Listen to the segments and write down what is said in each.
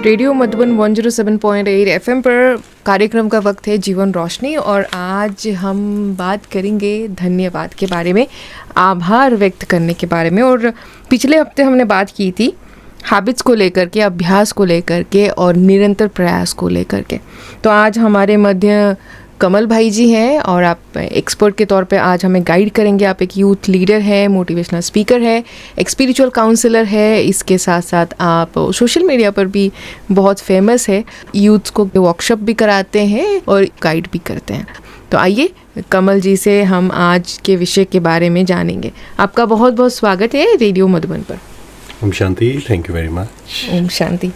Radio Madhuban 107.8 FM पर कार्यक्रम का वक्त है जीवन रोशनी। और आज हम बात करेंगे धन्यवाद के बारे में, आभार व्यक्त करने के बारे में। और पिछले हफ्ते हमने बात की थी हैबिट्स को लेकर के, अभ्यास को लेकर के और निरंतर प्रयास को लेकर के। तो आज हमारे मध्य कमल भाई जी हैं और आप एक्सपर्ट के तौर पे आज हमें गाइड करेंगे। आप एक यूथ लीडर है, मोटिवेशनल स्पीकर है, एक स्पिरिचुअल काउंसलर है, इसके साथ साथ आप सोशल मीडिया पर भी बहुत फेमस है, यूथ को वर्कशॉप भी कराते हैं और गाइड भी करते हैं। तो आइए कमल जी से हम आज के विषय के बारे में जानेंगे। आपका बहुत बहुत स्वागत है रेडियो मधुबन पर। Om Shanti, thank you very much. Om Shanti.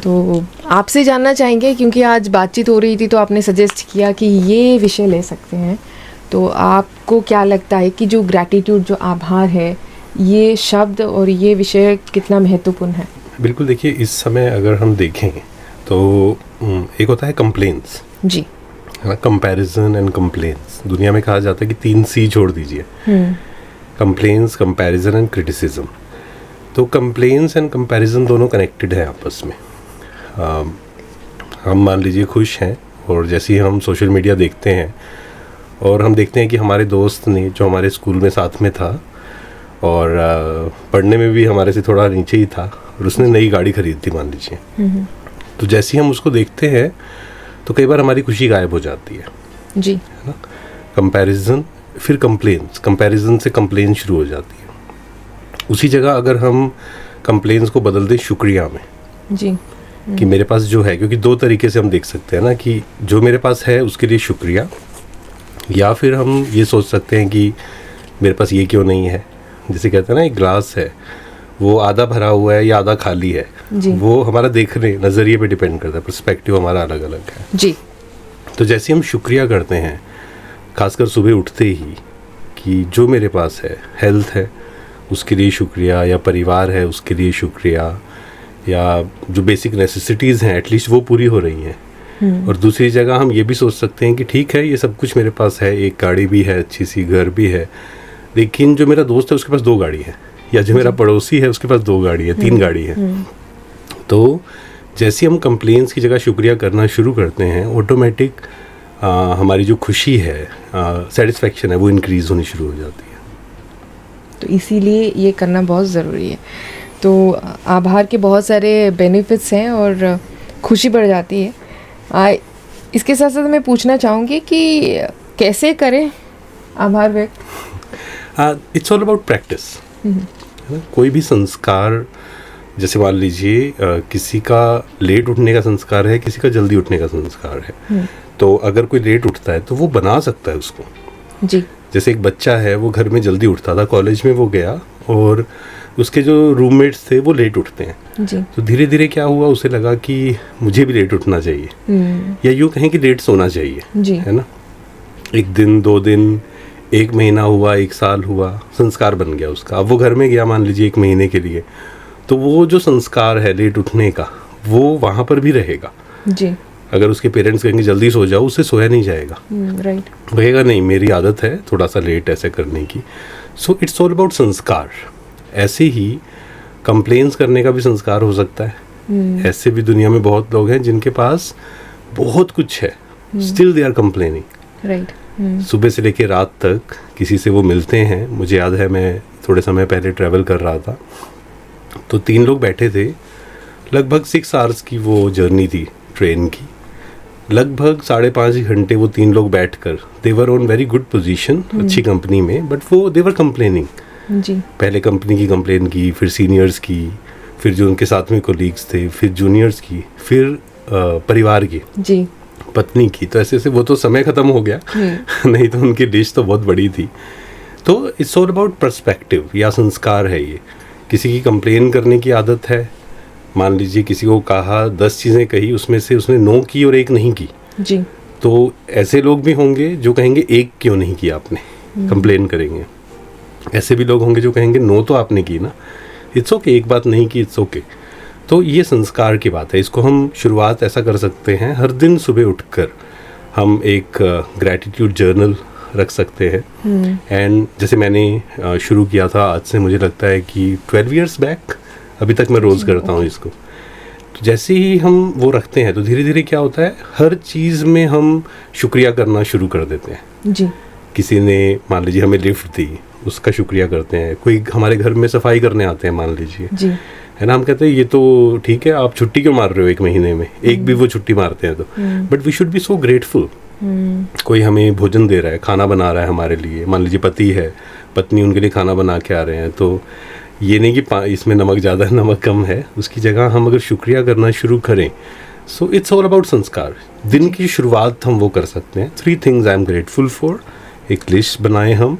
तो आपसे जानना चाहेंगे, क्योंकि आज बातचीत हो रही थी तो आपने सजेस्ट किया कि ये विषय ले सकते हैं। तो आपको क्या लगता है कि जो ग्रैटिट्यूड, जो आभार है, ये शब्द और ये विषय कितना महत्वपूर्ण है? बिल्कुल, देखिए इस समय अगर हम देखें तो एक होता है कंप्लेंट्स जी, है ना, कंपैरिजन एंड कंप्लेंट्स। दुनिया में कहा जाता है कि 3 C छोड़ दीजिए, कंप्लेंट्स, कंपैरिजन एंड क्रिटिसिज्म। तो कंप्लेंट्स एंड कंपैरिजन दोनों कनेक्टेड है आपस में। हम मान लीजिए खुश हैं और जैसे ही हम सोशल मीडिया देखते हैं और हम देखते हैं कि हमारे दोस्त ने, जो हमारे स्कूल में साथ में था और पढ़ने में भी हमारे से थोड़ा नीचे ही था, और उसने नई गाड़ी खरीद थी मान लीजिए, तो जैसे ही हम उसको देखते हैं तो कई बार हमारी खुशी गायब हो जाती है जी, है ना। कंपैरिजन, फिर कंप्लेंट्स, कंपैरिजन से कंप्लेंट शुरू हो जाती है। उसी जगह अगर हम कंप्लेंट्स को बदल दें शुक्रिया में जी, कि मेरे पास जो है, क्योंकि 2 तरीके से हम देख सकते हैं ना, कि जो मेरे पास है उसके लिए शुक्रिया, या फिर हम ये सोच सकते हैं कि मेरे पास ये क्यों नहीं है। जैसे कहते हैं ना, एक ग्लास है, वो आधा भरा हुआ है या आधा खाली है, वो हमारा देखने, नज़रिए पे डिपेंड करता है, पर्सपेक्टिव हमारा अलग अलग है जी। तो जैसे हम शुक्रिया करते हैं, खासकर सुबह उठते ही, कि जो मेरे पास है, हेल्थ है उसके लिए शुक्रिया, या परिवार है उसके लिए शुक्रिया, या जो बेसिक नेसेसिटीज़ हैं एटलीस्ट वो पूरी हो रही हैं। और दूसरी जगह हम ये भी सोच सकते हैं कि ठीक है, ये सब कुछ मेरे पास है, एक गाड़ी भी है, अच्छी सी घर भी है, लेकिन जो मेरा दोस्त है उसके पास 2 गाड़ी है, या जो मेरा पड़ोसी है उसके पास 2 गाड़ी है, 3 गाड़ी है। तो जैसे हम कंप्लेंट्स की जगह शुक्रिया करना शुरू करते हैं, ऑटोमेटिक हमारी जो खुशी है, सेटिस्फेक्शन है, वो इंक्रीज़ होनी शुरू हो जाती है। तो इसीलिए ये करना बहुत ज़रूरी है। तो आभार के बहुत सारे बेनिफिट्स हैं और खुशी बढ़ जाती है। इसके साथ साथ मैं पूछना चाहूँगी कि कैसे करें आभार व्यक्त? It's all about practice. कोई भी संस्कार, जैसे मान लीजिए किसी का लेट उठने का संस्कार है, किसी का जल्दी उठने का संस्कार है, तो अगर कोई लेट उठता है तो वो बना सकता है उसको जी। जैसे एक बच्चा है, वो घर में जल्दी उठता था, कॉलेज में वो गया और उसके जो रूममेट्स थे वो लेट उठते हैं जी। तो धीरे धीरे क्या हुआ, उसे लगा कि मुझे भी लेट उठना चाहिए, या यूँ कहें कि लेट सोना चाहिए जी। है ना। 1 दिन, 2 दिन, 1 महीना हुआ, 1 साल हुआ, संस्कार बन गया उसका। अब वो घर में गया मान लीजिए 1 महीने के लिए, तो वो जो संस्कार है लेट उठने का, वो वहाँ पर भी रहेगा जी। अगर उसके पेरेंट्स कहेंगे जल्दी सो जाओ, उससे सोया नहीं जाएगा, राइट। कहेगा नहीं मेरी आदत है थोड़ा सा लेट ऐसे करने की। सो इट्स ऑल अबाउट संस्कार। ऐसे ही कंप्लेंट्स करने का भी संस्कार हो सकता है। ऐसे भी दुनिया में बहुत लोग हैं जिनके पास बहुत कुछ है, still they are complaining. Right. सुबह से लेकर रात तक किसी से वो मिलते हैं। मुझे याद है, मैं थोड़े समय पहले ट्रैवल कर रहा था, तो 3 लोग बैठे थे, लगभग 6 आवर्स की वो जर्नी थी ट्रेन की, लगभग 5.5 घंटे वो 3 लोग बैठकर, they were on very good position, अच्छी कंपनी में, बट वो दे वर कंप्लेनिंग जी। पहले कंपनी की कंप्लेन की, फिर सीनियर्स की, फिर जो उनके साथ में कोलीग्स थे, फिर जूनियर्स की, फिर परिवार की जी, पत्नी की। तो ऐसे ऐसे वो तो समय ख़त्म हो गया नहीं तो उनकी लिस्ट तो बहुत बड़ी थी। तो इट्स ऑल अबाउट पर्सपेक्टिव या संस्कार है ये। किसी की कंप्लेन करने की आदत है, मान लीजिए किसी को कहा, 10 चीज़ें कही, उसमें से उसने 9 की और 1 नहीं की जी, तो ऐसे लोग भी होंगे जो कहेंगे 1 क्यों नहीं किया आपने, कंप्लेन करेंगे। ऐसे भी लोग होंगे जो कहेंगे 9 तो आपने की ना, इट्स ओके, 1 बात नहीं की, इट्स ओके। तो ये संस्कार की बात है। इसको हम शुरुआत ऐसा कर सकते हैं, हर दिन सुबह उठकर हम एक ग्रैटिट्यूड जर्नल रख सकते हैं। एंड जैसे मैंने शुरू किया था आज से, मुझे लगता है कि 12 इयर्स बैक, अभी तक मैं रोज़ करता हूँ इसको। तो जैसे ही हम वो रखते हैं तो धीरे धीरे क्या होता है, हर चीज़ में हम शुक्रिया करना शुरू कर देते हैं जी। किसी ने मान लीजिए हमें लिफ्ट दी, उसका शुक्रिया करते हैं। कोई हमारे घर में सफाई करने आते हैं मान लीजिए, जी, है ना, हम कहते हैं ये तो ठीक है, आप छुट्टी क्यों मार रहे हो 1 महीने में, एक भी वो छुट्टी मारते हैं तो, but we should be so grateful. कोई हमें भोजन दे रहा है, खाना बना रहा है हमारे लिए, मान लीजिए पति है, पत्नी उनके लिए खाना बना के आ रहे हैं, तो ये नहीं कि इसमें नमक ज़्यादा है नमक कम है, उसकी जगह हम अगर शुक्रिया करना शुरू करें, सो इट्स ऑल अबाउट संस्कार। दिन की शुरुआत हम वो कर सकते हैं। 3 things I am grateful for, एक लिस्ट बनाएं हम,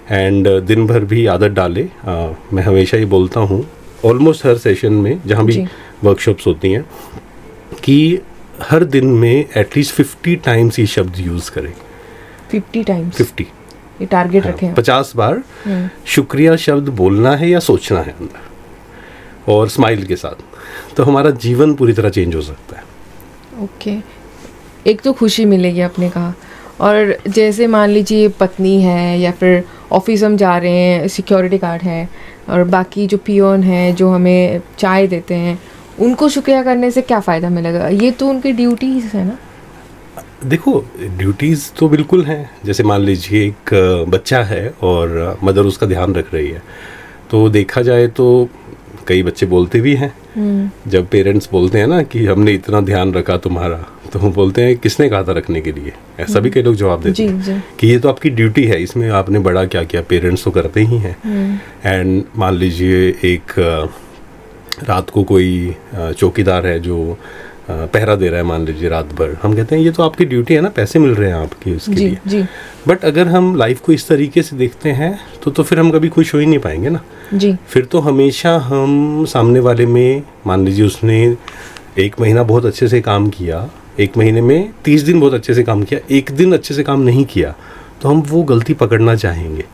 एंड दिन भर भी आदत डालें। मैं हमेशा ये बोलता हूँ ऑलमोस्ट हर सेशन में जहाँ भी वर्कशॉप्स होती हैं कि हर दिन में एटलीस्ट 50 टाइम्स ये शब्द यूज़ करें। 50 टाइम्स, 50 ये टारगेट रखें। 50 बार शुक्रिया शब्द बोलना है या सोचना है अंदर, और स्माइल के साथ, तो हमारा जीवन पूरी तरह चेंज हो सकता है। ओके, एक तो खुशी मिलेगी आपने कहा, और जैसे मान लीजिए पत्नी है या फिर ऑफिस हम जा रहे हैं, सिक्योरिटी गार्ड है, और बाकी जो पियोन है जो हमें चाय देते हैं, उनको शुक्रिया करने से क्या फ़ायदा मिलेगा? ये तो उनकी ड्यूटीज़ है ना। देखो ड्यूटीज़ तो बिल्कुल हैं। जैसे मान लीजिए एक बच्चा है और मदर उसका ध्यान रख रही है, तो देखा जाए तो कई बच्चे बोलते भी हैं। जब पेरेंट्स बोलते हैं ना कि हमने इतना ध्यान रखा तुम्हारा, तो हम बोलते हैं किसने कहा था रखने के लिए, ऐसा भी कई लोग जवाब देते हैं कि ये तो आपकी ड्यूटी है, इसमें आपने बड़ा क्या किया, पेरेंट्स तो करते ही हैं। एंड मान लीजिए एक रात को कोई चौकीदार है जो पहरा दे रहा है मान लीजिए रात भर, हम कहते हैं ये तो आपकी ड्यूटी है ना, पैसे मिल रहे हैं आपके उसके लिए। बट अगर हम लाइफ को इस तरीके से देखते हैं तो फिर हम कभी खुश हो ही नहीं पाएंगे ना जी। फिर तो हमेशा हम सामने वाले में, मान लीजिए उसने 1 महीना बहुत अच्छे से काम किया, 1 महीने में 30 दिन बहुत अच्छे से काम किया, 1 दिन अच्छे से काम नहीं किया, तो हम वो गलती पकड़ना चाहेंगे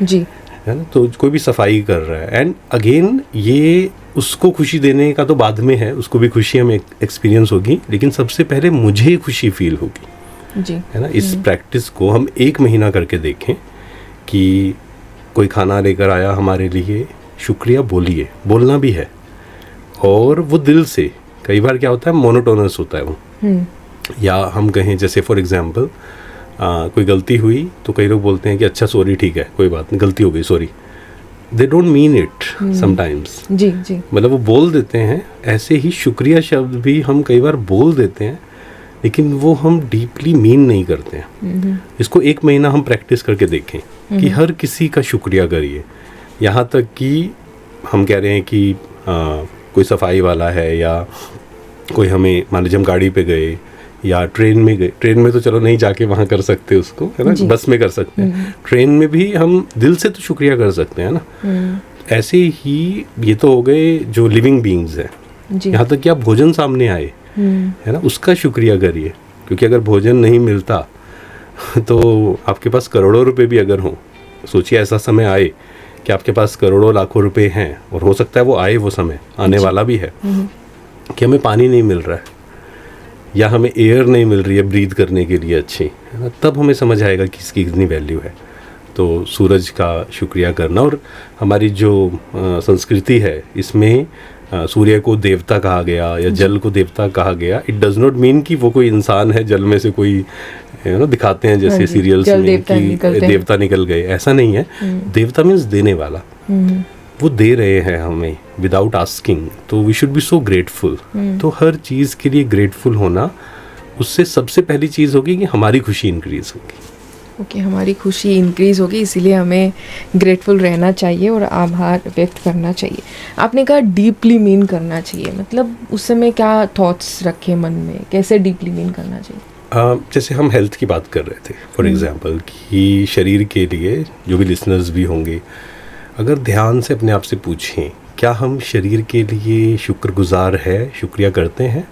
जी, है ना। तो कोई भी सफाई कर रहा है, एंड अगेन ये उसको खुशी देने का तो बाद में है, उसको भी खुशी हमें एक्सपीरियंस होगी, लेकिन सबसे पहले मुझे खुशी फील होगी जी, है ना। इस प्रैक्टिस को हम 1 महीना करके देखें कि कोई खाना लेकर आया हमारे लिए, शुक्रिया बोलिए, बोलना भी है, और वो दिल से। कई बार क्या होता है मोनोटोनस होता है वो, या हम कहें जैसे फॉर एग्जांपल कोई गलती हुई तो कई लोग बोलते हैं कि अच्छा सॉरी, ठीक है कोई बात नहीं, गलती हो गई sorry, they don't mean it sometimes. जी जी, मतलब वो बोल देते हैं। ऐसे ही शुक्रिया शब्द भी हम कई बार बोल देते हैं, लेकिन वो हम डीपली मीन नहीं करते हैं। इसको 1 महीना हम प्रैक्टिस करके देखें कि हर किसी का शुक्रिया करिए। यहाँ तक कि हम कह रहे हैं कि कोई सफाई वाला है, या कोई हमें, मान लीजिए हम गाड़ी पे गए या ट्रेन में गए, ट्रेन में तो चलो नहीं जाके वहाँ कर सकते उसको, है ना, बस में कर सकते हैं, ट्रेन में भी हम दिल से तो शुक्रिया कर सकते हैं ना। ऐसे ही ये तो हो गए जो लिविंग बीइंग्स हैं। यहाँ तक कि आप भोजन सामने आए, है ना, उसका शुक्रिया करिए, क्योंकि अगर भोजन नहीं मिलता तो आपके पास करोड़ों रुपए भी अगर हों, सोचिए ऐसा समय आए कि आपके पास करोड़ों लाखों रुपए हैं, और हो सकता है वो आए, वो समय आने वाला भी है कि हमें पानी नहीं मिल रहा है, या हमें एयर नहीं मिल रही है ब्रीथ करने के लिए अच्छी, है ना, तब हमें समझ आएगा कि इसकी कितनी वैल्यू है। तो सूरज का शुक्रिया करना, और हमारी जो संस्कृति है इसमें सूर्य को देवता कहा गया या जल को देवता कहा गया। इट डज नॉट मीन कि वो कोई इंसान है, जल में से कोई दिखाते हैं जैसे सीरियल्स में कि देवता निकल गए, ऐसा नहीं है। देवता मीन्स देने वाला, वो दे रहे हैं हमें विदाउट आस्किंग, तो we should be so grateful. तो हर चीज़ के लिए ग्रेटफुल होना, उससे सबसे पहली चीज़ होगी कि हमारी खुशी इंक्रीज होगी। ओके, हमारी खुशी इंक्रीज़ होगी, इसीलिए हमें ग्रेटफुल रहना चाहिए और आभार व्यक्त करना चाहिए। आपने कहा डीपली मीन करना चाहिए, मतलब उस समय क्या थॉट्स रखे मन में, कैसे डीपली मीन करना चाहिए? जैसे हम हेल्थ की बात कर रहे थे फॉर एग्जांपल, कि शरीर के लिए जो भी लिसनर्स भी होंगे, अगर ध्यान से अपने आप से पूछें क्या हम शरीर के लिए शुक्रगुजार है, शुक्रिया करते हैं,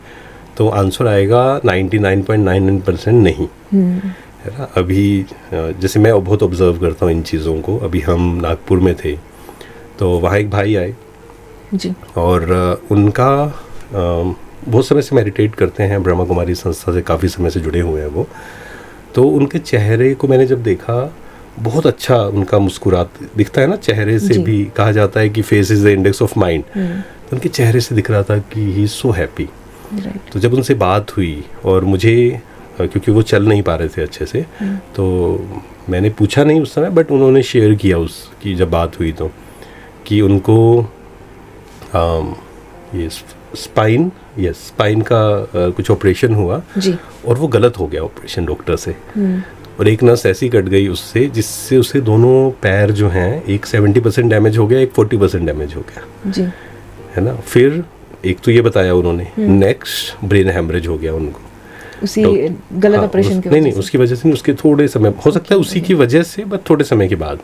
तो आंसर आएगा 99.99% नहीं, है ना। अभी जैसे मैं बहुत ऑब्जर्व करता हूँ इन चीज़ों को। अभी हम नागपुर में थे, तो वहाँ एक भाई आए जी, और उनका बहुत समय से मेडिटेट करते हैं, ब्रह्मा कुमारी संस्था से काफ़ी समय से जुड़े हुए हैं वो। तो उनके चेहरे को मैंने जब देखा, बहुत अच्छा उनका मुस्कुरात दिखता है ना चेहरे से भी। कहा जाता है कि face is the index of mind, उनके चेहरे से दिख रहा था कि ही इज़ सो हैप्पी। तो जब उनसे बात हुई और मुझे क्योंकि वो चल नहीं पा रहे थे अच्छे से, तो मैंने पूछा नहीं उस समय, बट उन्होंने शेयर किया उसकी जब बात हुई तो, कि उनको ये स्पाइन का कुछ ऑपरेशन हुआ जी। और वो गलत हो गया ऑपरेशन डॉक्टर से, और एक नस ऐसी कट गई उससे जिससे उसे दोनों पैर जो हैं, एक 70% डैमेज हो गया, एक 40% डैमेज हो गया जी। है ना। फिर एक तो ये बताया उन्होंने, नेक्स्ट ब्रेन हैमरेज हो गया उनको उसी गलत ऑपरेशन की वजह से। नहीं, उसकी वजह से नहीं, उसके थोड़े समय, हो सकता है उसी की वजह से, बट थोड़े समय के बाद।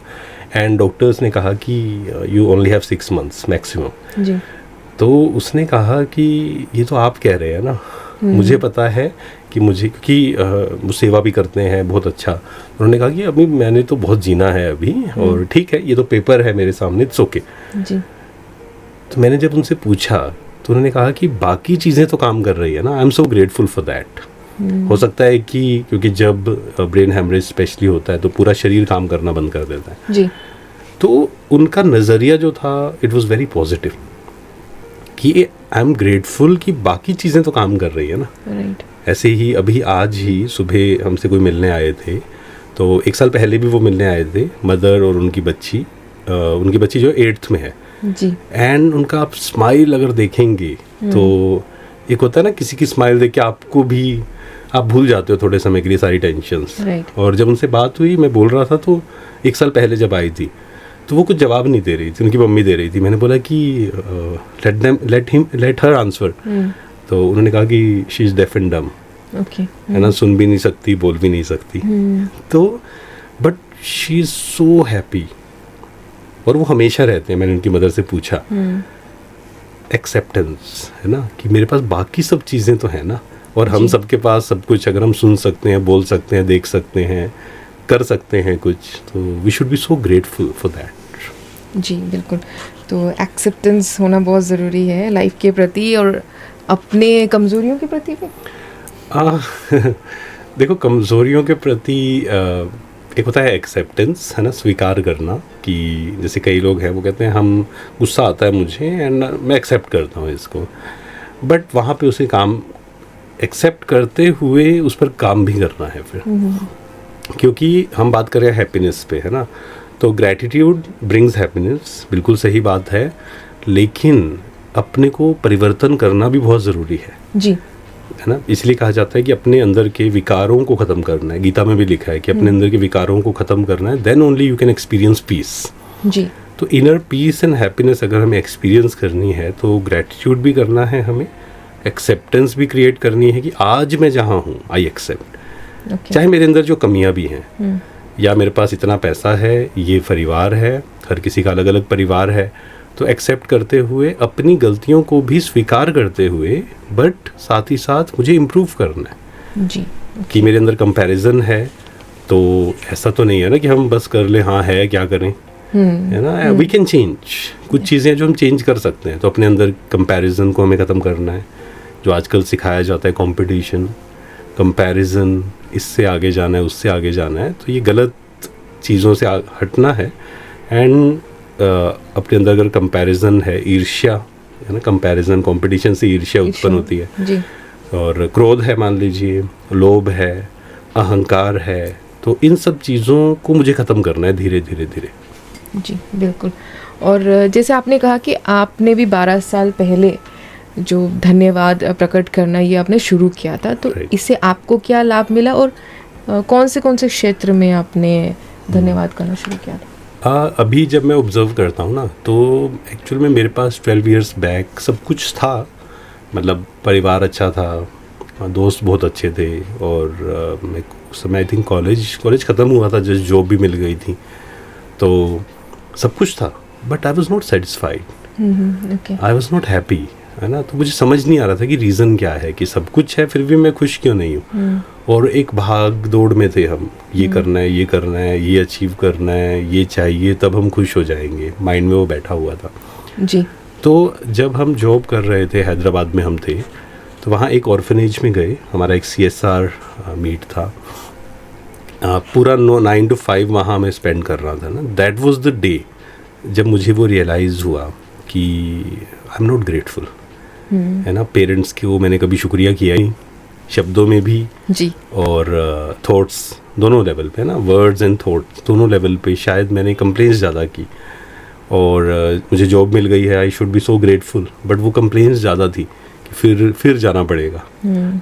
एंड डॉक्टर्स ने कहा कि you only have 6 months maximum जी। तो उसने कहा कि ये तो आप कह रहे हैं ना, मुझे पता है कि मुझे, क्योंकि वो सेवा भी करते हैं बहुत अच्छा। उन्होंने कहा कि अभी मैंने तो बहुत जीना है अभी, और ठीक है, ये तो पेपर है मेरे सामने, इट्स ओके जी। तो मैंने जब उनसे पूछा तो उन्होंने कहा कि बाकी चीज़ें तो काम कर रही है ना, आई am so grateful for that. हो सकता है कि क्योंकि जब ब्रेन हैमरेज स्पेशली होता है तो पूरा शरीर काम करना बंद कर देता है जी। तो उनका नज़रिया जो था, इट वाज वेरी पॉजिटिव, कि आई एम ग्रेटफुल कि बाकी चीज़ें तो काम कर रही है ना। right. ऐसे ही अभी आज ही सुबह हमसे कोई मिलने आए थे, तो 1 साल पहले भी वो मिलने आए थे, मदर और उनकी बच्ची जो 8th में है जी। एंड उनका आप स्माइल अगर देखेंगे तो एक होता है ना, किसी की स्माइल देख के आपको भी, आप भूल जाते हो थोड़े समय के लिए सारी टेंशन्स। right. और जब उनसे बात हुई, मैं बोल रहा था, तो 1 साल पहले जब आई थी तो वो कुछ जवाब नहीं दे रही थी, उनकी मम्मी दे रही थी। मैंने बोला कि लेट हर आंसर। तो उन्होंने कहा कि शी इज़ डेफ एंड डम, है ना, सुन भी नहीं सकती, बोल भी नहीं सकती। तो but she is so happy, और वो हमेशा रहते हैं। मैंने उनकी मदर से पूछा, एक्सेप्टेंस है ना, कि मेरे पास बाकी सब चीज़ें तो हैं ना, और हम सबके पास सब कुछ, अगर हम सुन सकते हैं, बोल सकते हैं, देख सकते हैं, कर सकते हैं कुछ, तो we should be so grateful for that जी। बिल्कुल, तो एक्सेप्टेंस होना बहुत ज़रूरी है लाइफ के प्रति और अपने कमज़ोरियों के प्रति भी। देखो, कमज़ोरियों के प्रति एक होता है एक्सेप्टेंस, है ना, स्वीकार करना, कि जैसे कई लोग हैं वो कहते हैं हम, गुस्सा आता है मुझे एंड मैं एक्सेप्ट करता हूँ इसको, बट वहाँ पे उसे काम एक्सेप्ट करते हुए उस पर काम भी करना है फिर। क्योंकि हम बात कर रहे हैं हैप्पीनेस पे, है ना, तो ग्रैटिट्यूड ब्रिंग्स हैप्पीनेस, बिल्कुल सही बात है, लेकिन अपने को परिवर्तन करना भी बहुत ज़रूरी है जी। है ना, इसलिए कहा जाता है कि अपने अंदर के विकारों को ख़त्म करना है। गीता में भी लिखा है कि अपने अंदर के विकारों को ख़त्म करना है, then only you can experience peace जी। तो इनर पीस एंड हैप्पीनेस अगर हमें एक्सपीरियंस करनी है तो ग्रैटिट्यूड भी करना है, हमें एक्सेप्टेंस भी क्रिएट करनी है, कि आज मैं जहाँ हूँ आई एक्सेप्ट, चाहे मेरे अंदर जो कमियां भी हैं, या मेरे पास इतना पैसा है, ये परिवार है, हर किसी का अलग अलग परिवार है, तो एक्सेप्ट करते हुए अपनी गलतियों को भी स्वीकार करते हुए, बट साथ ही साथ मुझे इम्प्रूव करना है जी। कि मेरे अंदर कंपैरिजन है, तो ऐसा तो नहीं है ना कि हम बस कर ले, हाँ है, क्या करें, है ना, वी कैन चेंज। कुछ चीज़ें जो हम चेंज कर सकते हैं, तो अपने अंदर कंपैरिजन को हमें ख़त्म करना है, जो आजकल सिखाया जाता है, कंपटीशन, कंपैरिजन, इससे आगे जाना है, उससे आगे जाना है, तो ये गलत चीज़ों से हटना है। एंड अपने अंदर अगर कंपैरिजन है, ईर्ष्या है ना, कंपैरिजन, कंपटीशन से ईर्ष्या उत्पन्न होती है जी। और क्रोध है, मान लीजिए, लोभ है, अहंकार है, तो इन सब चीज़ों को मुझे ख़त्म करना है धीरे धीरे धीरे जी। बिल्कुल, और जैसे आपने कहा कि आपने भी 12 साल पहले जो धन्यवाद प्रकट करना ये आपने शुरू किया था, तो इससे आपको क्या लाभ मिला, और कौन से क्षेत्र में आपने धन्यवाद करना शुरू किया था? अभी जब मैं ऑब्जर्व करता हूँ ना, तो एक्चुअल में मेरे पास 12 years बैक सब कुछ था, मतलब परिवार अच्छा था, दोस्त बहुत अच्छे थे, और मैं उस समय आई थिंक कॉलेज ख़त्म हुआ था, जस्ट जॉब भी मिल गई थी, तो सब कुछ था, but I was not satisfied, I was not happy, है ना। तो मुझे समझ नहीं आ रहा था कि रीज़न क्या है, कि सब कुछ है फिर भी मैं खुश क्यों नहीं हूँ। और एक भाग दौड़ में थे हम, ये करना है, ये करना है, ये अचीव करना है, ये चाहिए, तब हम खुश हो जाएंगे, माइंड में वो बैठा हुआ था जी। तो जब हम जॉब कर रहे थे, हैदराबाद में हम थे, तो वहाँ एक ऑर्फनेज में गए, हमारा एक CSR मीट था, पूरा 9 to 5 वहाँ मैं स्पेंड कर रहा था ना। दैट वाज द डे जब मुझे वो रियलाइज़ हुआ कि आई एम नॉट ग्रेटफुल, है ना। पेरेंट्स की वो मैंने कभी शुक्रिया किया ही, शब्दों में भी जी, और थॉट्स दोनों लेवल पे, ना, वर्ड्स एंड थॉट्स दोनों लेवल पे शायद मैंने कंप्लेंट्स ज़्यादा की। और मुझे जॉब मिल गई है, आई should be so grateful, but वो कंप्लेंट्स ज़्यादा थी कि फिर जाना पड़ेगा।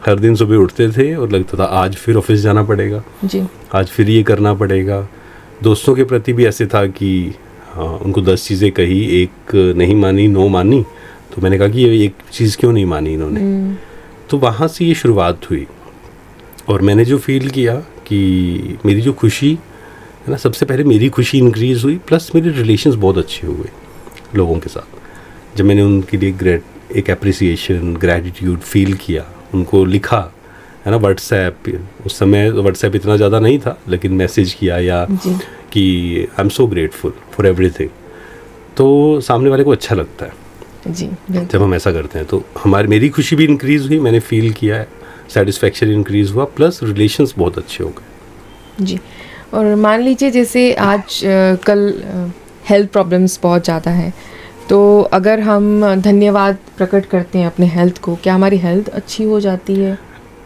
हर दिन सुबह उठते थे और लगता था आज फिर ऑफिस जाना पड़ेगा जी, आज फिर ये करना पड़ेगा। दोस्तों के प्रति भी ऐसे था कि उनको 10 चीज़ें कही, एक नहीं मानी, 9 मानी, तो मैंने कहा कि ये एक चीज़ क्यों नहीं मानी इन्होंने। तो वहाँ से ये शुरुआत हुई और मैंने जो फील किया कि मेरी जो खुशी है ना, सबसे पहले मेरी खुशी इंक्रीज़ हुई, प्लस मेरे रिलेशंस बहुत अच्छे हुए लोगों के साथ। जब मैंने उनके लिए एक अप्रिसिएशन, ग्रैटिट्यूड फील किया, उनको लिखा, है ना, व्हाट्सएप, उस समय व्हाट्सएप इतना ज़्यादा नहीं था, लेकिन मैसेज किया या कि आई am so grateful for everything, तो सामने वाले को अच्छा लगता है जी। जब हम ऐसा करते हैं। तो मेरी खुशी भी इंक्रीज़ हुई, मैंने फील किया है, सेटिस्फैक्शन इंक्रीज़ हुआ, प्लस रिलेशंस बहुत अच्छे हो गए। जी, और मान लीजिए जैसे आज कल हेल्थ प्रॉब्लम्स बहुत ज़्यादा है, तो अगर हम धन्यवाद प्रकट करते हैं अपने हेल्थ को, क्या हमारी हेल्थ अच्छी हो जाती है?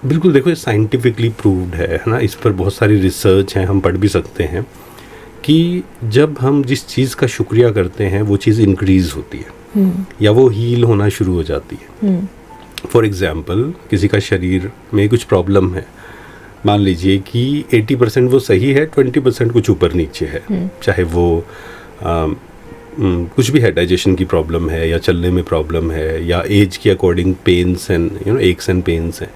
बिल्कुल, देखो ये साइंटिफिकली प्रूव्ड है ना, इस पर बहुत सारी रिसर्च है, हम पढ़ भी सकते हैं कि जब हम जिस चीज़ का शुक्रिया करते हैं वो चीज़ इंक्रीज़ होती है या वो हील होना शुरू हो जाती है। फॉर एग्ज़ाम्पल, किसी का शरीर में कुछ प्रॉब्लम है, मान लीजिए कि 80% वो सही है, 20% कुछ ऊपर नीचे है, चाहे वो कुछ भी है, डाइजेशन की प्रॉब्लम है या चलने में प्रॉब्लम है या एज के according pains and aches and pains हैं।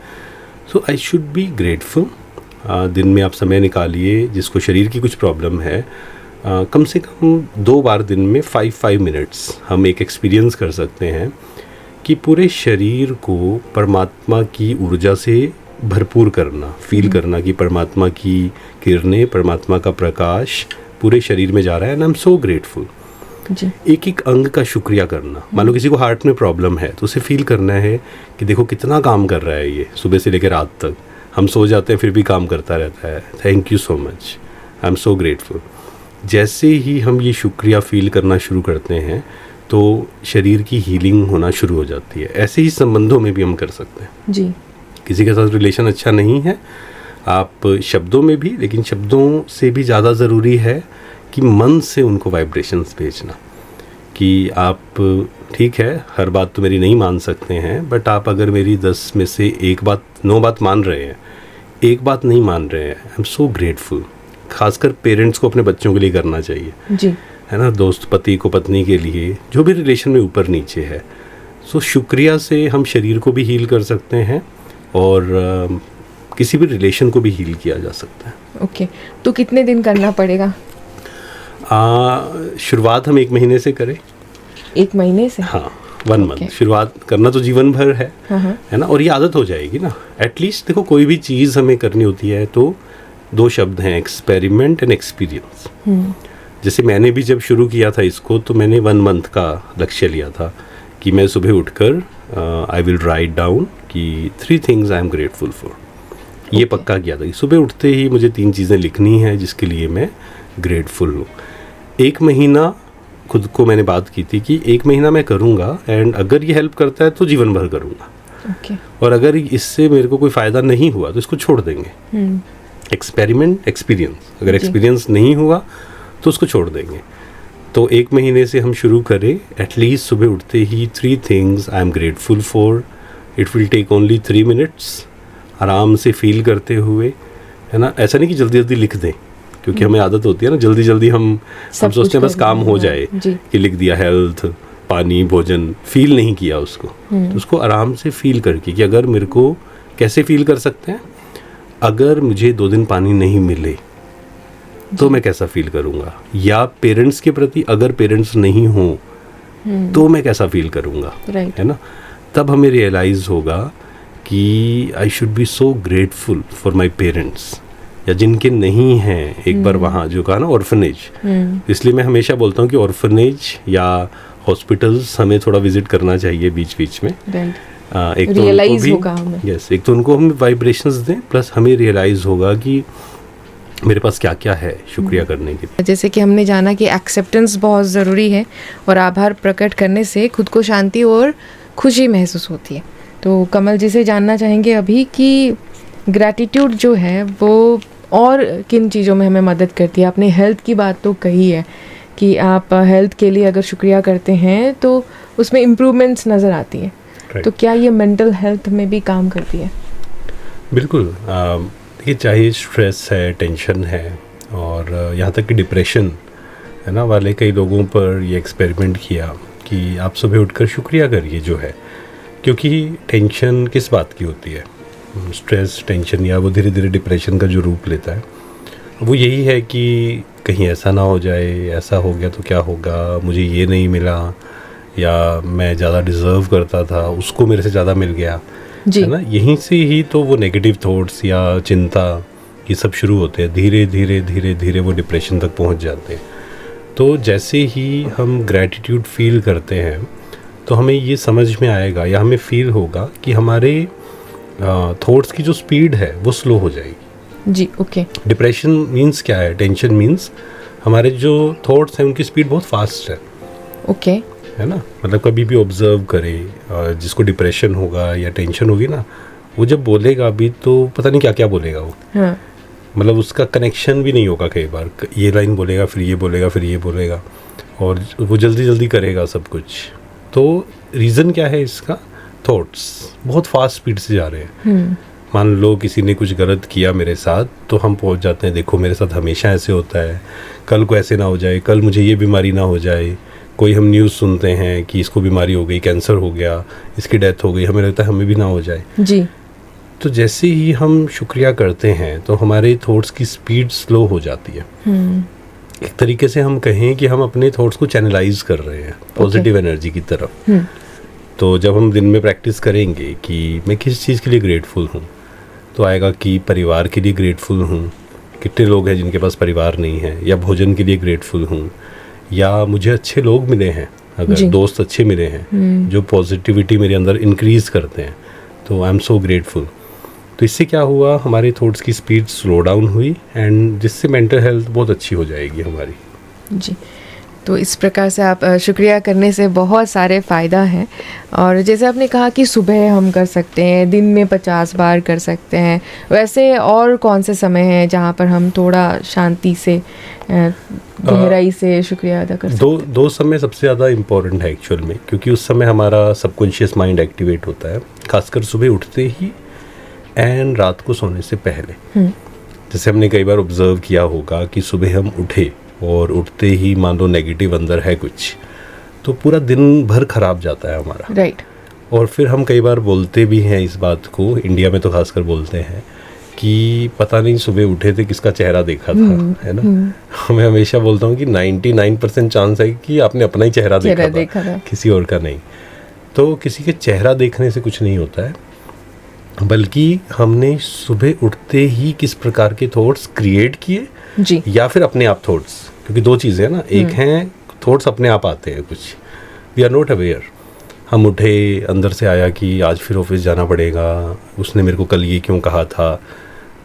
So I should be grateful. दिन में आप समय निकालिए, जिसको शरीर की कुछ प्रॉब्लम है, कम से कम 2 बार दिन में 5 मिनट्स हम एक एक्सपीरियंस कर सकते हैं कि पूरे शरीर को परमात्मा की ऊर्जा से भरपूर करना, फील करना कि परमात्मा की किरणें, परमात्मा का प्रकाश पूरे शरीर में जा रहा है, and I am so grateful. एक एक अंग का शुक्रिया करना। मान लो किसी को हार्ट में प्रॉब्लम है, तो उसे फील करना है कि देखो कितना काम कर रहा है ये, सुबह से लेकर रात तक, हम सो जाते हैं फिर भी काम करता रहता है, thank you so much, I am so grateful. जैसे ही हम ये शुक्रिया फील करना शुरू करते हैं तो शरीर की हीलिंग होना शुरू हो जाती है। ऐसे ही संबंधों में भी हम कर सकते हैं जी। किसी के साथ रिलेशन अच्छा नहीं है, आप शब्दों में भी, लेकिन शब्दों से भी ज़्यादा ज़रूरी है कि मन से उनको वाइब्रेशंस भेजना कि आप, ठीक है, हर बात तो मेरी नहीं मान सकते हैं, बट आप अगर मेरी 10 में से 9 बात मान रहे हैं, एक बात नहीं मान रहे हैं, आई एम सो ग्रेटफुल। खासकर पेरेंट्स को अपने बच्चों के लिए करना चाहिए जी, है ना, दोस्त पति को पत्नी के लिए, जो भी रिलेशन में ऊपर नीचे है। सो शुक्रिया से हम शरीर को भी हील कर सकते हैं और किसी भी रिलेशन को भी हील किया जा सकता है। ओके, तो कितने दिन करना पड़ेगा? शुरुआत हम 1 महीने से करें। 1 महीने से? हाँ, 1 मंथ। शुरुआत करना तो जीवन भर है ना, और ये आदत हो जाएगी ना। एटलीस्ट देखो, कोई भी चीज़ हमें करनी होती है तो 2 शब्द हैं, एक्सपेरिमेंट एंड एक्सपीरियंस। जैसे मैंने भी जब शुरू किया था इसको, तो मैंने 1 मंथ का लक्ष्य लिया था कि मैं सुबह उठकर आई विल राइट डाउन कि 3 things I am grateful for. ये पक्का किया था कि सुबह उठते ही मुझे 3 चीज़ें लिखनी है जिसके लिए मैं ग्रेटफुल हूँ। 1 महीना खुद को मैंने बात की थी कि 1 महीना मैं करूँगा, एंड अगर ये हेल्प करता है तो जीवन भर करूँगा, और अगर इससे मेरे को कोई फ़ायदा नहीं हुआ तो इसको छोड़ देंगे। Experiment, experience. अगर एक्सपीरियंस नहीं हुआ तो उसको छोड़ देंगे। तो 1 महीने से हम शुरू करें, एटलीस्ट सुबह उठते ही 3 things I am grateful for. It will take only 3 minutes, आराम से फील करते हुए, है ना। ऐसा नहीं कि जल्दी जल्दी लिख दें, क्योंकि हमें आदत होती है ना, जल्दी जल्दी हम सोचते हैं बस काम हो जाए कि लिख दिया, हेल्थ, पानी, भोजन, फील नहीं किया उसको। तो उसको आराम से फील करके कि अगर मेरे को, कैसे फील कर सकते हैं, अगर मुझे 2 दिन पानी नहीं मिले तो मैं कैसा फील करूँगा, या पेरेंट्स के प्रति अगर पेरेंट्स नहीं हों तो मैं कैसा फील करूँगा, है ना। तब हमें रियलाइज़ होगा कि आई should be so grateful for my parents, या जिनके नहीं हैं। एक बार वहाँ जो कहा ना, ऑर्फनेज, इसलिए मैं हमेशा बोलता हूँ कि ऑर्फनेज या हॉस्पिटल्स हमें थोड़ा विजिट करना चाहिए बीच बीच में। एक तो उनको भी, एक तो उनको हम वाइब्रेशंस दें, प्लस हमें रियलाइज़ होगा कि मेरे पास क्या क्या है शुक्रिया करने के लिए। जैसे कि हमने जाना कि एक्सेप्टेंस बहुत ज़रूरी है और आभार प्रकट करने से खुद को शांति और खुशी महसूस होती है। तो कमल जी से जानना चाहेंगे अभी कि ग्रैटिट्यूड जो है वो और किन चीज़ों में हमें मदद करती है। आपने हेल्थ की बात तो कही है कि आप हेल्थ के लिए अगर शुक्रिया करते हैं तो उसमें इम्प्रूवमेंट्स नज़र आती हैं। तो क्या ये मेंटल हेल्थ में भी काम करती है? बिल्कुल। देखिए, चाहे स्ट्रेस है, टेंशन है, और यहाँ तक कि डिप्रेशन है ना वाले कई लोगों पर ये एक्सपेरिमेंट किया कि आप सुबह उठकर शुक्रिया करिए जो है, क्योंकि टेंशन किस बात की होती है, स्ट्रेस, टेंशन, या वो धीरे धीरे डिप्रेशन का जो रूप लेता है वो यही है कि कहीं ऐसा ना हो जाए, ऐसा हो गया तो क्या होगा, मुझे ये नहीं मिला, या मैं ज़्यादा डिज़र्व करता था, उसको मेरे से ज़्यादा मिल गया, है ना। यहीं से ही तो वो नेगेटिव थॉट्स या चिंता ये सब शुरू होते हैं, धीरे धीरे धीरे धीरे वो डिप्रेशन तक पहुंच जाते हैं। तो जैसे ही हम ग्रैटिट्यूड फील करते हैं तो हमें ये समझ में आएगा या हमें फील होगा कि हमारे थॉट्स की जो स्पीड है वो स्लो हो जाएगी। जी, ओके। डिप्रेशन मीन्स क्या है? टेंशन मीन्स हमारे जो थॉट्स हैं उनकी स्पीड बहुत फास्ट है। ओके, है ना। मतलब कभी भी ऑब्जर्व करें, जिसको डिप्रेशन होगा या टेंशन होगी ना, वो जब बोलेगा भी तो पता नहीं क्या क्या बोलेगा वो। हाँ। मतलब उसका कनेक्शन भी नहीं होगा, कई बार ये लाइन बोलेगा, फिर ये बोलेगा, फिर ये बोलेगा, और वो जल्दी जल्दी करेगा सब कुछ। तो रीज़न क्या है इसका? थॉट्स बहुत फास्ट स्पीड से जा रहे हैं। मान लो किसी ने कुछ गलत किया मेरे साथ, तो हम पहुंच जाते हैं, देखो मेरे साथ हमेशा ऐसे होता है, कल को ऐसे ना हो जाए, कल मुझे ये बीमारी ना हो जाए। कोई हम न्यूज़ सुनते हैं कि इसको बीमारी हो गई, कैंसर हो गया, इसकी डेथ हो गई, हमें लगता है हमें भी ना हो जाए। जी। तो जैसे ही हम शुक्रिया करते हैं तो हमारे थॉट्स की स्पीड स्लो हो जाती है। एक तरीके से हम कहें कि हम अपने थॉट्स को चैनलाइज कर रहे हैं पॉजिटिव एनर्जी की तरफ। तो जब हम दिन में प्रैक्टिस करेंगे कि मैं किस चीज़ के लिए ग्रेटफुल हूँ, तो आएगा कि परिवार के लिए ग्रेटफुल हूँ। कितने लोग हैं जिनके पास परिवार नहीं है, या भोजन के लिए ग्रेटफुल हूँ, या मुझे अच्छे लोग मिले हैं, अगर दोस्त अच्छे मिले हैं जो पॉजिटिविटी मेरे अंदर इंक्रीज़ करते हैं, तो आई एम सो ग्रेटफुल। तो इससे क्या हुआ, हमारे थॉट्स की स्पीड स्लो डाउन हुई, एंड जिससे मेंटल हेल्थ बहुत अच्छी हो जाएगी हमारी। जी, तो इस प्रकार से आप शुक्रिया करने से बहुत सारे फ़ायदा हैं। और जैसे आपने कहा कि सुबह हम कर सकते हैं, दिन में 50 बार कर सकते हैं, वैसे और कौन से समय हैं जहाँ पर हम थोड़ा शांति से, गहराई से शुक्रिया अदा कर सकते हैं? दो समय सबसे ज़्यादा इम्पोर्टेंट है एक्चुअल में, क्योंकि उस समय हमारा सबकॉन्शियस माइंड एक्टिवेट होता है, खासकर सुबह उठते ही एंड रात को सोने से पहले। जैसे हमने कई बार ऑब्जर्व किया होगा कि सुबह हम उठे और उठते ही मान लो नेगेटिव अंदर है कुछ, तो पूरा दिन भर खराब जाता है हमारा। राइट। और फिर हम कई बार बोलते भी हैं इस बात को, इंडिया में तो खासकर बोलते हैं कि पता नहीं सुबह उठे थे किसका चेहरा देखा था, है ना। मैं हमेशा बोलता हूँ कि 99% चांस है कि आपने अपना ही चेहरा देखा था, किसी और का नहीं। तो किसी के चेहरा देखने से कुछ नहीं होता है, बल्कि हमने सुबह उठते ही किस प्रकार के थॉट्स क्रिएट किए जी, या फिर अपने आप थॉट्स, क्योंकि दो चीज़ें हैं ना, एक हैं थॉट्स अपने आप आते हैं कुछ, वी आर नॉट अवेयर। हम उठे, अंदर से आया कि आज फिर ऑफिस जाना पड़ेगा, उसने मेरे को कल ये क्यों कहा था,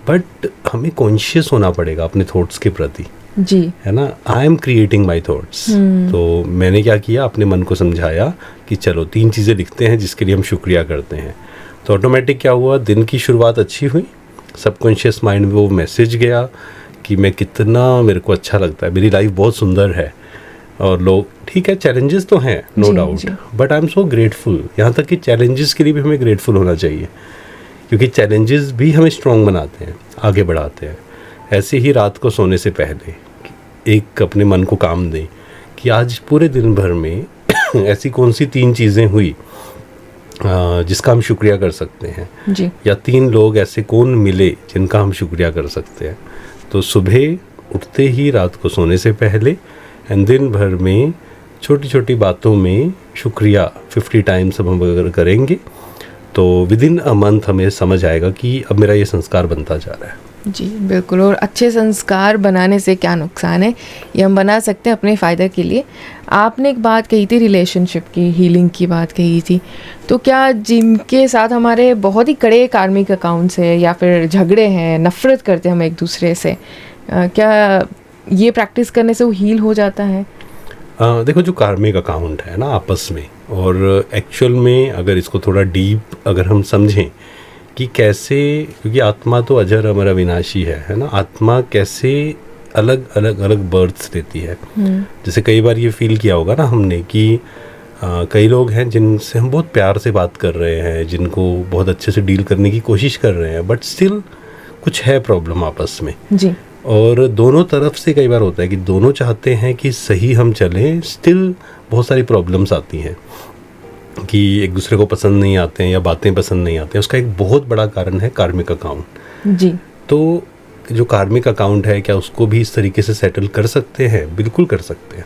बट हमें कॉन्शियस होना पड़ेगा अपने थॉट्स के प्रति, जी, है ना। I am creating my thoughts. तो मैंने क्या किया, अपने मन को समझाया कि चलो 3 चीज़ें लिखते हैं जिसके लिए हम शुक्रिया करते हैं। तो ऑटोमेटिक क्या हुआ, दिन की शुरुआत अच्छी हुई, सबकॉन्शियस माइंड में वो मैसेज गया कि मैं कितना, मेरे को अच्छा लगता है, मेरी लाइफ बहुत सुंदर है। और लोग, ठीक है चैलेंजेस तो हैं no doubt, but I am so grateful. यहाँ तक कि चैलेंजेस के लिए भी हमें ग्रेटफुल होना चाहिए, क्योंकि चैलेंजेस भी हमें स्ट्रॉन्ग बनाते हैं, आगे बढ़ाते हैं। ऐसे ही रात को सोने से पहले एक अपने मन को काम दें कि आज पूरे दिन भर में ऐसी कौन सी 3 चीज़ें हुई जिसका हम शुक्रिया कर सकते हैं जी, या 3 लोग ऐसे कौन मिले जिनका हम शुक्रिया कर सकते हैं। तो सुबह उठते ही, रात को सोने से पहले, एंड दिन भर में छोटी छोटी बातों में शुक्रिया 50 टाइम्स हम अगर करेंगे तो विद इन अ मंथ हमें समझ आएगा कि अब मेरा ये संस्कार बनता जा रहा है। जी बिल्कुल। और अच्छे संस्कार बनाने से क्या नुकसान है, ये हम बना सकते हैं अपने फ़ायदे के लिए। आपने एक बात कही थी, रिलेशनशिप की, हीलिंग की बात कही थी, तो क्या जिनके साथ हमारे बहुत ही कड़े कार्मिक अकाउंट्स है या फिर झगड़े हैं, नफ़रत करते हैं हम एक दूसरे से, क्या ये प्रैक्टिस करने से वो हील हो जाता है? देखो, जो कार्मिक अकाउंट है ना आपस में, और एक्चुअल में अगर इसको थोड़ा डीप अगर हम समझें कि कैसे, क्योंकि आत्मा तो अजर अमर अविनाशी है ना, आत्मा कैसे अलग अलग अलग बर्थ्स लेती है। जैसे कई बार ये फील किया होगा ना हमने कि कई लोग हैं जिनसे हम बहुत प्यार से बात कर रहे हैं, जिनको बहुत अच्छे से डील करने की कोशिश कर रहे हैं, बट स्टिल कुछ है प्रॉब्लम आपस में जी। और दोनों तरफ से कई बार होता है कि दोनों चाहते हैं कि सही हम चलें, स्टिल बहुत सारी प्रॉब्लम्स आती हैं कि एक दूसरे को पसंद नहीं आते हैं या बातें पसंद नहीं आते हैं। उसका एक बहुत बड़ा कारण है कार्मिक अकाउंट। जी। तो जो कार्मिक अकाउंट है, क्या उसको भी इस तरीके से सेटल कर सकते हैं? बिल्कुल कर सकते हैं।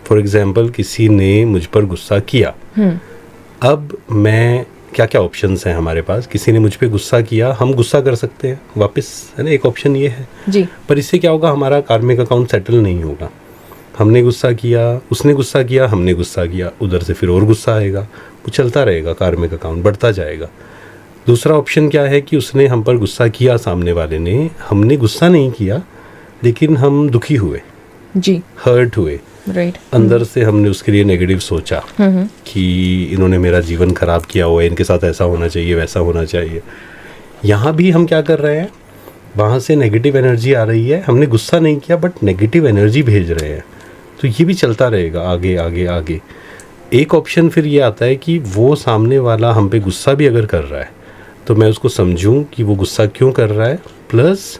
फॉर एग्जाम्पल, किसी ने मुझ पर गुस्सा किया, अब मैं क्या क्या ऑप्शंस हैं हमारे पास। किसी ने मुझ पे गुस्सा किया, हम गुस्सा कर सकते हैं वापस, है ना, एक ऑप्शन ये है जी। पर इससे क्या होगा, हमारा कार्मिक अकाउंट सेटल नहीं होगा। हमने गुस्सा किया, उसने गुस्सा किया, हमने गुस्सा किया, उधर से फिर और गुस्सा आएगा, वो चलता रहेगा, कार्मिक अकाउंट बढ़ता जाएगा। दूसरा ऑप्शन क्या है कि उसने हम पर गुस्सा किया, सामने वाले ने, हमने गुस्सा नहीं किया लेकिन हम दुखी हुए, जी, हर्ट हुए, राइट। अंदर से हमने उसके लिए नेगेटिव सोचा कि इन्होंने मेरा जीवन खराब किया हुआ है, इनके साथ ऐसा होना चाहिए, वैसा होना चाहिए। यहाँ भी हम क्या कर रहे हैं, वहाँ से नेगेटिव एनर्जी आ रही है, हमने गुस्सा नहीं किया बट नेगेटिव एनर्जी भेज रहे हैं। तो ये भी चलता रहेगा आगे आगे आगे। एक ऑप्शन फिर ये आता है कि वो सामने वाला हम पे गुस्सा भी अगर कर रहा है तो मैं उसको समझूं कि वो गुस्सा क्यों कर रहा है, प्लस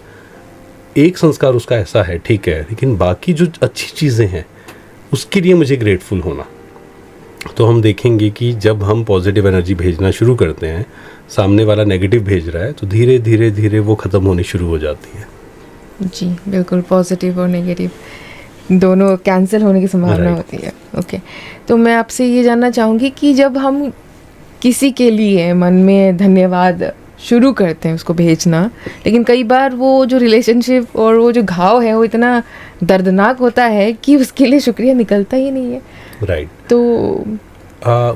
एक संस्कार उसका ऐसा है, ठीक है, लेकिन बाकी जो अच्छी चीज़ें हैं उसके लिए मुझे ग्रेटफुल होना। तो हम देखेंगे कि जब हम पॉजिटिव एनर्जी भेजना शुरू करते हैं, सामने वाला नेगेटिव भेज रहा है, तो धीरे धीरे धीरे वो ख़त्म होनी शुरू हो जाती है। जी बिल्कुल, पॉजिटिव और नेगेटिव दोनों कैंसिल होने की संभावना होती है। ओके, तो मैं आपसे ये जानना चाहूँगी कि जब हम किसी के लिए मन में धन्यवाद शुरू करते हैं उसको भेजना, लेकिन कई बार वो जो रिलेशनशिप और वो जो घाव है वो इतना दर्दनाक होता है कि उसके लिए शुक्रिया निकलता ही नहीं है। राइट। तो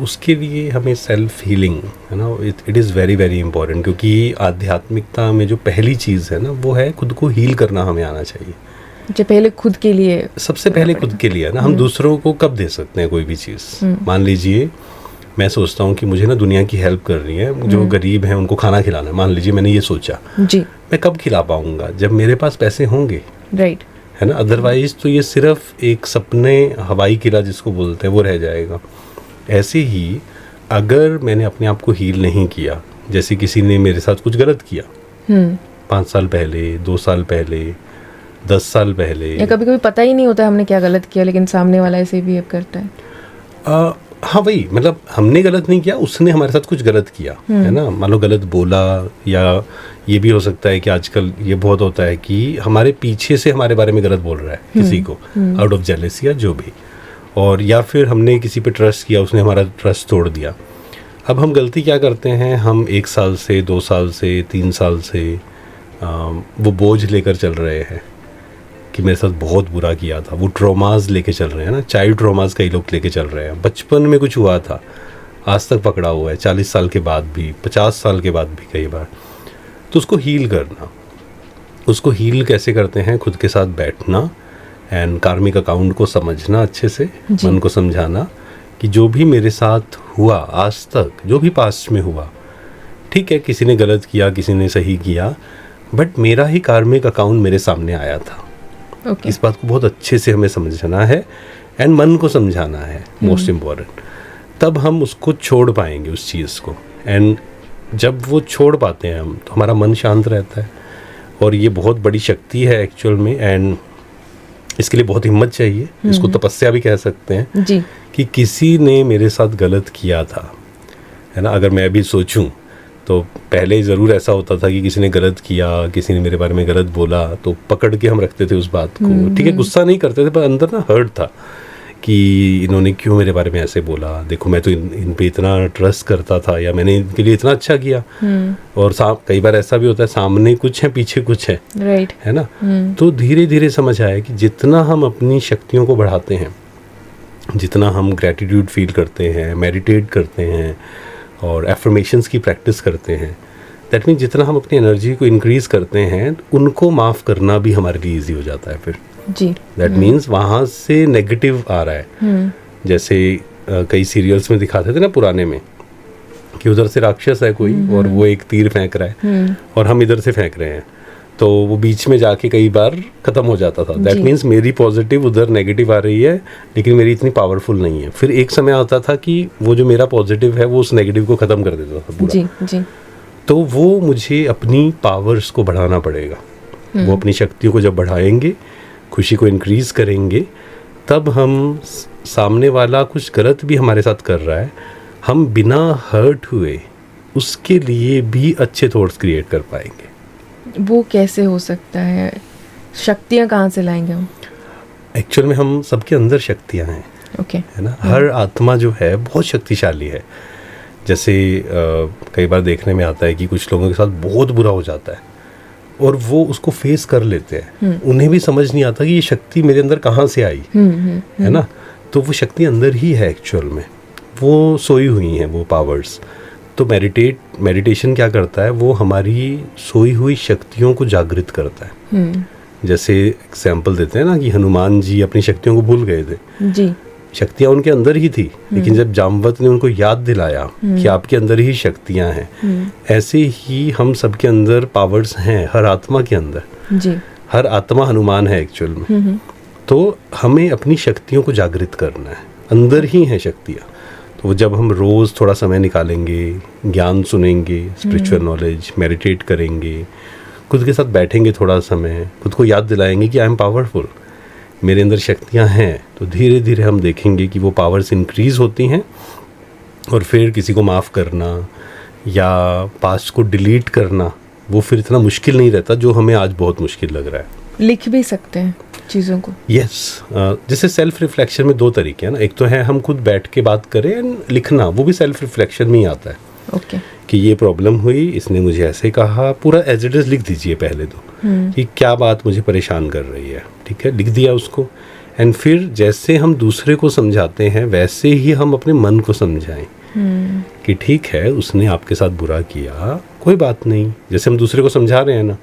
उसके लिए हमें सेल्फ हीलिंग, है ना, it is very very important, क्योंकि आध्यात्मिकता में जो पहली चीज़ है ना वो है खुद को हील करना हमें आना चाहिए। जो पहले खुद के लिए, सबसे पहले खुद के लिए ना। हम दूसरों को कब दे सकते हैं कोई भी चीज़? मान लीजिए मैं सोचता हूँ कि मुझे ना दुनिया की हेल्प करनी है, जो गरीब हैं उनको खाना खिलाना है, मान लीजिए मैंने ये सोचा, जी, मैं कब खिला पाऊँगा? जब मेरे पास पैसे होंगे, राइट, है ना। अदरवाइज तो ये सिर्फ एक सपने, हवाई किला जिसको बोलते हैं, वो रह जाएगा। ऐसे ही अगर मैंने अपने आप को हील नहीं किया, जैसे किसी ने मेरे साथ कुछ गलत किया 5 साल पहले, 2 साल पहले, 10 साल पहले, या कभी कभी पता ही नहीं होता हमने क्या गलत किया, लेकिन सामने वाला ऐसे बिहेव करता है। हाँ वही, मतलब हमने गलत नहीं किया, उसने हमारे साथ कुछ गलत किया, है ना, मान लो गलत बोला, या ये भी हो सकता है कि आजकल ये बहुत होता है कि हमारे पीछे से हमारे बारे में गलत बोल रहा है किसी को, आउट ऑफ जेलसी या जो भी, और या फिर हमने किसी पे ट्रस्ट किया, उसने हमारा ट्रस्ट तोड़ दिया। अब हम गलती क्या करते हैं, हम 1 साल से, 2 साल से, 3 साल से वो बोझ लेकर चल रहे हैं कि मेरे साथ बहुत बुरा किया था, वो ट्रॉमाज लेके चल रहे हैं ना, चाइल्ड ट्रॉमाज कई लोग लेके चल रहे हैं। बचपन में कुछ हुआ था, आज तक पकड़ा हुआ है, 40 साल के बाद भी, 50 साल के बाद भी कई बार। तो उसको हील करना, उसको हील कैसे करते हैं? खुद के साथ बैठना एंड कार्मिक अकाउंट को समझना अच्छे से, मन को समझाना कि जो भी मेरे साथ हुआ आज तक, जो भी पास्ट में हुआ, ठीक है, किसी ने गलत किया, किसी ने सही किया, बट मेरा ही कार्मिक अकाउंट मेरे सामने आया था। Okay. इस बात को बहुत अच्छे से हमें समझना है एंड मन को समझाना है, मोस्ट इम्पॉर्टेंट। तब हम उसको छोड़ पाएंगे उस चीज़ को, एंड जब वो छोड़ पाते हैं हम, तो हमारा मन शांत रहता है। और ये बहुत बड़ी शक्ति है एक्चुअल में, एंड इसके लिए बहुत हिम्मत चाहिए, इसको तपस्या भी कह सकते हैं जी। कि किसी ने मेरे साथ गलत किया था, है ना। अगर मैं अभी सोचूं तो पहले ज़रूर ऐसा होता था कि किसी ने गलत किया, किसी ने मेरे बारे में गलत बोला, तो पकड़ के हम रखते थे उस बात को, ठीक है, गुस्सा नहीं करते थे, पर अंदर ना हर्ट था कि इन्होंने क्यों मेरे बारे में ऐसे बोला, देखो मैं तो इन पे इतना ट्रस्ट करता था, या मैंने इनके लिए इतना अच्छा किया। और कई बार ऐसा भी होता है, सामने कुछ है, पीछे कुछ है, राइट, है ना। तो धीरे धीरे समझ आया कि जितना हम अपनी शक्तियों को बढ़ाते हैं, जितना हम ग्रैटिट्यूड फील करते हैं, मेडिटेट करते हैं और एफर्मेशंस की प्रैक्टिस करते हैं, दैट मीन्स जितना हम अपनी एनर्जी को इंक्रीज करते हैं उनको माफ़ करना भी हमारे लिए ईजी हो जाता है फिर जी। दैट मीन्स वहाँ से नेगेटिव आ रहा है। जैसे कई सीरियल्स में दिखाते थे ना पुराने में कि उधर से राक्षस है कोई और वो एक तीर फेंक रहा है और हम इधर से फेंक रहे हैं, तो वो बीच में जाके कई बार ख़त्म हो जाता था। दैट मीन्स मेरी पॉजिटिव उधर नेगेटिव आ रही है लेकिन मेरी इतनी पावरफुल नहीं है। फिर एक समय आता था कि वो जो मेरा पॉजिटिव है वो उस नेगेटिव को ख़त्म कर देता था पूरा। जी जी। तो वो मुझे अपनी पावर्स को बढ़ाना पड़ेगा। वो अपनी शक्तियों को जब बढ़ाएंगे, खुशी को इंक्रीज़ करेंगे, तब हम सामने वाला कुछ गलत भी हमारे साथ कर रहा है, हम बिना हर्ट हुए उसके लिए भी अच्छे थॉट्स क्रिएट कर पाएंगे। वो कैसे हो सकता है? शक्तियाँ कहाँ से लाएंगे हम? एक्चुअल में हम सबके अंदर शक्तियाँ हैं। ओके। है ना, हर आत्मा जो है बहुत शक्तिशाली है। जैसे कई बार देखने में आता है कि कुछ लोगों के साथ बहुत बुरा हो जाता है और वो उसको फेस कर लेते हैं, उन्हें भी समझ नहीं आता कि ये शक्ति मेरे अंदर कहाँ से आई। है ना, तो वो शक्ति अंदर ही है एक्चुअल में, वो सोई हुई हैं वो पावर्स। तो मेडिटेशन क्या करता है, वो हमारी सोई हुई शक्तियों को जागृत करता है। जैसे एग्जाम्पल देते हैं ना कि हनुमान जी अपनी शक्तियों को भूल गए थे जी। शक्तियाँ उनके अंदर ही थी, लेकिन जब जामवंत ने उनको याद दिलाया कि आपके अंदर ही शक्तियाँ हैं, ऐसे ही हम सबके अंदर पावर्स हैं, हर आत्मा के अंदर जी। हर आत्मा हनुमान है एक्चुअल में। तो हमें अपनी शक्तियों को जागृत करना है, अंदर ही हैं शक्तियाँ। तो जब हम रोज़ थोड़ा समय निकालेंगे, ज्ञान सुनेंगे, स्पिरिचुअल नॉलेज, मेडिटेट करेंगे, खुद के साथ बैठेंगे थोड़ा समय, खुद को याद दिलाएंगे कि आई एम पावरफुल, मेरे अंदर शक्तियाँ हैं, तो धीरे धीरे हम देखेंगे कि वो पावर्स इंक्रीज़ होती हैं। और फिर किसी को माफ़ करना या पास्ट को डिलीट करना वो फिर इतना मुश्किल नहीं रहता जो हमें आज बहुत मुश्किल लग रहा है। लिख भी सकते हैं चीज़ों को। यस, जैसे सेल्फ रिफ्लेक्शन में दो तरीके हैं ना, एक तो है हम खुद बैठ के बात करें एंड लिखना, वो भी सेल्फ रिफ्लेक्शन में ही आता है। ओके। कि ये प्रॉब्लम हुई, इसने मुझे ऐसे कहा, पूरा एज इट इज़ लिख दीजिए पहले तो कि क्या बात मुझे परेशान कर रही है। ठीक है, लिख दिया उसको। एंड फिर जैसे हम दूसरे को समझाते हैं वैसे ही हम अपने मन को समझाएं कि ठीक है उसने आपके साथ बुरा किया, कोई बात नहीं। जैसे हम दूसरे को समझा रहे हैं ना,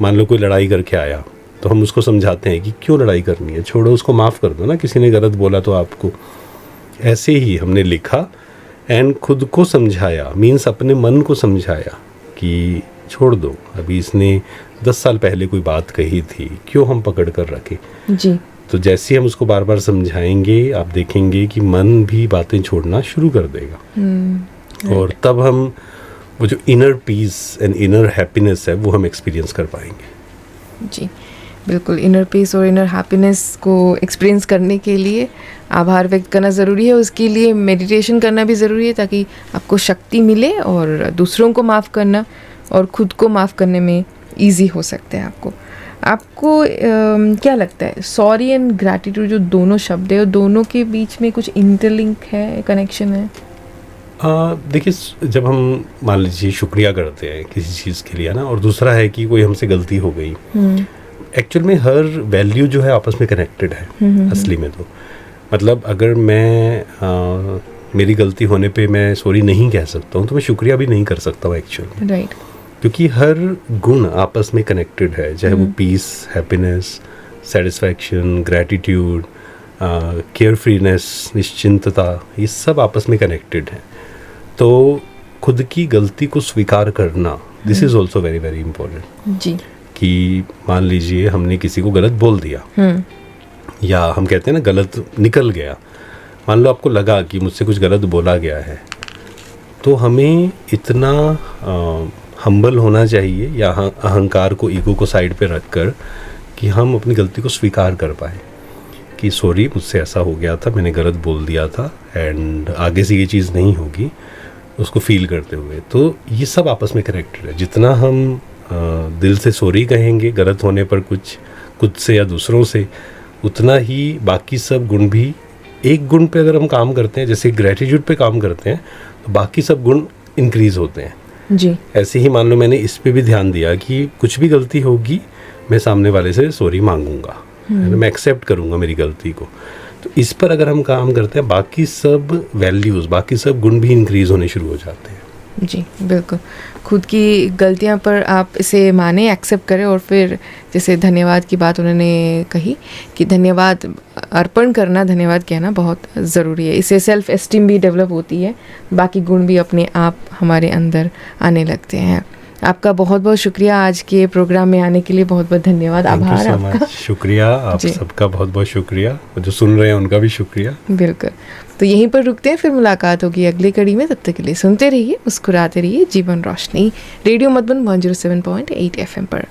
मान लो कोई लड़ाई करके आया तो हम उसको समझाते हैं कि क्यों लड़ाई करनी है, छोड़ो उसको, माफ़ कर दो ना, किसी ने गलत बोला तो आपको। ऐसे ही हमने लिखा एंड खुद को समझाया, मीन्स अपने मन को समझाया कि छोड़ दो, अभी इसने 10 साल पहले कोई बात कही थी, क्यों हम पकड़ कर रखे जी। तो जैसे हम उसको बार बार समझाएंगे, आप देखेंगे कि मन भी बातें छोड़ना शुरू कर देगा। और तब हम वो जो inner peace and inner happiness है वो हम एक्सपीरियंस कर पाएंगे। जी बिल्कुल, इनर पीस और इनर हैप्पीनेस को एक्सपीरियंस करने के लिए आभार व्यक्त करना ज़रूरी है। उसके लिए मेडिटेशन करना भी ज़रूरी है ताकि आपको शक्ति मिले और दूसरों को माफ़ करना और ख़ुद को माफ़ करने में इजी हो सकता है आपको क्या लगता है, सॉरी एंड ग्रैटिट्यूड जो दोनों शब्द है, दोनों के बीच में कुछ इंटरलिंक है, कनेक्शन है? देखिए, जब हम मान लीजिए शुक्रिया करते हैं किसी चीज़ के लिए ना, और दूसरा है कि कोई हमसे गलती हो गई, एक्चुअल में हर वैल्यू जो है आपस में कनेक्टेड है असली में। तो मतलब अगर मैं मेरी गलती होने पे मैं सॉरी नहीं कह सकता हूँ तो मैं शुक्रिया भी नहीं कर सकता हूँ एक्चुअल में, राइट। क्योंकि हर गुण आपस में कनेक्टेड है, चाहे वो peace, happiness, satisfaction, gratitude, carefreeness, निश्चिंतता, ये सब आपस में कनेक्टेड हैं। तो खुद की गलती को स्वीकार करना, this is also very very important जी। कि मान लीजिए हमने किसी को गलत बोल दिया या हम कहते हैं ना गलत निकल गया, मान लो आपको लगा कि मुझसे कुछ गलत बोला गया है, तो हमें इतना हम्बल होना चाहिए या अहंकार को, ईगो को साइड पे रख कर कि हम अपनी गलती को स्वीकार कर पाए कि सॉरी, मुझसे ऐसा हो गया था, मैंने गलत बोल दिया था एंड आगे से ये चीज़ नहीं होगी, उसको फील करते हुए। तो ये सब आपस में कनेक्टेड है। जितना हम दिल से सॉरी कहेंगे गलत होने पर कुछ खुद से या दूसरों से, उतना ही बाकी सब गुण भी, एक गुण पे अगर हम काम करते हैं, जैसे ग्रैटिट्यूड पे काम करते हैं, तो बाकी सब गुण इंक्रीज़ होते हैं जी। ऐसे ही मान लो मैंने इस पे भी ध्यान दिया कि कुछ भी गलती होगी मैं सामने वाले से सॉरी मांगूंगा, मैं एक्सेप्ट करूंगा मेरी गलती को। तो इस पर अगर हम काम करते हैं, बाकी सब वैल्यूज़, बाकी सब गुण भी इंक्रीज़ होने शुरू हो जाते हैं जी बिल्कुल, खुद की गलतियां पर आप इसे माने, एक्सेप्ट करें और फिर जैसे धन्यवाद की बात उन्होंने कही कि धन्यवाद अर्पण करना, धन्यवाद कहना बहुत ज़रूरी है। इससे सेल्फ एस्टीम भी डेवलप होती है, बाकी गुण भी अपने आप हमारे अंदर आने लगते हैं। आपका बहुत बहुत शुक्रिया, आज के प्रोग्राम में आने के लिए बहुत बहुत धन्यवाद, आभार आपका। शुक्रिया, आप सबका बहुत बहुत शुक्रिया, जो सुन रहे हैं उनका भी शुक्रिया। बिल्कुल, तो यहीं पर रुकते हैं, फिर मुलाकात होगी अगली कड़ी में। तब तक के लिए सुनते रहिए, मुस्कुराते रहिए जीवन रोशनी, रेडियो मधुबन 107.8 FM पर।